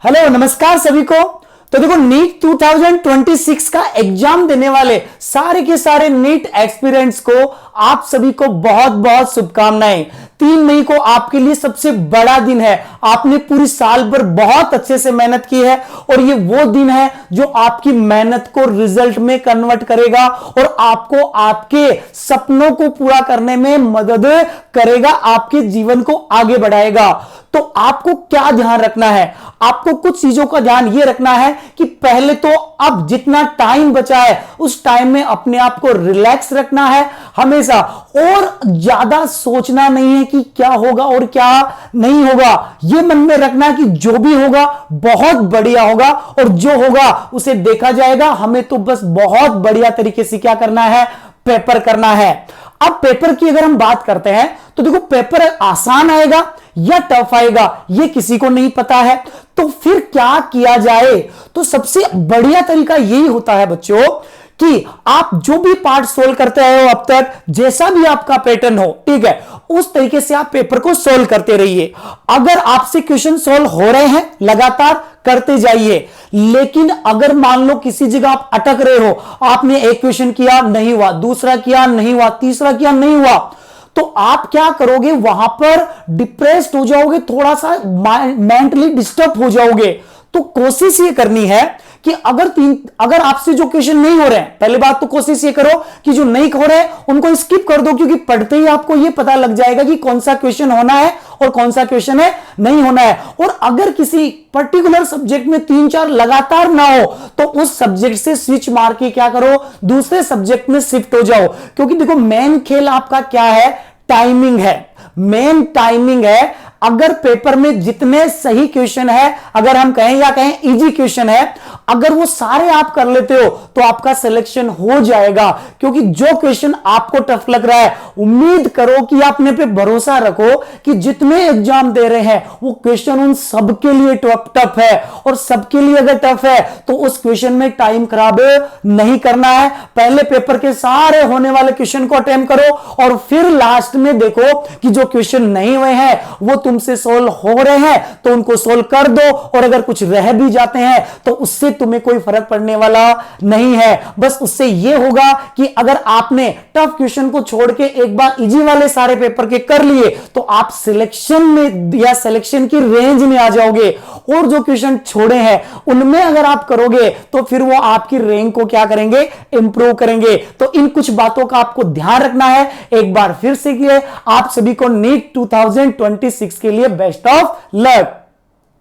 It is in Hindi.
हेलो नमस्कार सभी को। तो देखो नीट 2026 का एग्जाम देने वाले सारे के सारे नीट एक्सपीरियंस को आप सभी को बहुत बहुत शुभकामनाएं। 3 मई को आपके लिए सबसे बड़ा दिन है। आपने पूरी साल भर बहुत अच्छे से मेहनत की है और ये वो दिन है जो आपकी मेहनत को रिजल्ट में कन्वर्ट करेगा और आपको आपके सपनों को पूरा करने में मदद करेगा, आपके जीवन को आगे बढ़ाएगा। तो आपको क्या ध्यान रखना है? आपको कुछ चीजों का ध्यान यह रखना है कि पहले तो अब जितना टाइम बचा है उस टाइम में अपने आप को रिलैक्स रखना है हमेशा, और ज्यादा सोचना नहीं है कि क्या होगा और क्या नहीं होगा। यह मन में रखना कि जो भी होगा बहुत बढ़िया होगा और जो होगा उसे देखा जाएगा। हमें तो बस बहुत बढ़िया तरीके से क्या करना है, पेपर करना है। अब पेपर की अगर हम बात करते हैं तो देखो पेपर आसान आएगा या टफ आएगा ये किसी को नहीं पता है। तो फिर क्या किया जाए? तो सबसे बढ़िया तरीका यही होता है बच्चों कि आप जो भी पार्ट सोल्व करते आए हो अब तक, जैसा भी आपका पैटर्न हो, ठीक है, उस तरीके से आप पेपर को सोल्व करते रहिए। अगर आपसे क्वेश्चन सोल्व हो रहे हैं लगातार करते जाइए, लेकिन अगर मान लो किसी जगह आप अटक रहे हो, आपने एक क्वेश्चन किया नहीं हुआ, दूसरा किया नहीं हुआ, तीसरा किया नहीं हुआ, तो आप क्या करोगे? वहां पर डिप्रेस्ड हो जाओगे, थोड़ा सा मेंटली डिस्टर्ब हो जाओगे। तो कोशिश ये करनी है कि अगर आपसे जो क्वेश्चन नहीं हो रहे हैं, पहले बात तो कोशिश ये करो कि जो नहीं हो रहे हैं उनको स्किप कर दो, क्योंकि पढ़ते ही आपको ये पता लग जाएगा कि कौन सा क्वेश्चन होना है और कौन सा क्वेश्चन है नहीं होना है। और अगर किसी पर्टिकुलर सब्जेक्ट में 3-4 लगातार ना हो तो उस सब्जेक्ट से स्विच मार के क्या करो, दूसरे सब्जेक्ट में शिफ्ट हो जाओ। क्योंकि देखो मेन खेल आपका क्या है? टाइमिंग है, मेन टाइमिंग है। अगर पेपर में जितने सही क्वेश्चन है, अगर हम कहें या कहें इजी क्वेश्चन है, अगर वो सारे आप कर लेते हो तो आपका सिलेक्शन हो जाएगा। क्योंकि जो क्वेश्चन आपको टफ लग रहा है, उम्मीद करो कि अपने पे भरोसा रखो कि जितने एग्जाम दे रहे हैं वो क्वेश्चन उन सबके लिए टफ है, और सबके लिए अगर टफ है तो उस क्वेश्चन में टाइम खराब नहीं करना है। पहले पेपर के सारे होने वाले क्वेश्चन को अटेम्प्ट करो और फिर लास्ट में देखो कि जो क्वेश्चन नहीं हुए हैं वो तुमसे सोल्व हो रहे हैं तो उनको सोल्व कर दो, और अगर कुछ रह भी जाते हैं तो उससे तुम्हें कोई फर्क पड़ने वाला नहीं है। बस उससे यह होगा कि अगर आपने टफ क्वेश्चन को छोड़ के एक बार इजी वाले सारे पेपर के कर लिए तो आप सिलेक्शन में या सिलेक्शन की रेंज में आ जाओगे, और जो क्वेश्चन छोड़े हैं उनमें अगर आप करोगे तो फिर वो आपकी रैंक को क्या करेंगे, इंप्रूव करेंगे। तो इन कुछ बातों का आपको ध्यान रखना है। एक बार फिर से आप सभी को नीट 2026 के लिए बेस्ट ऑफ लक।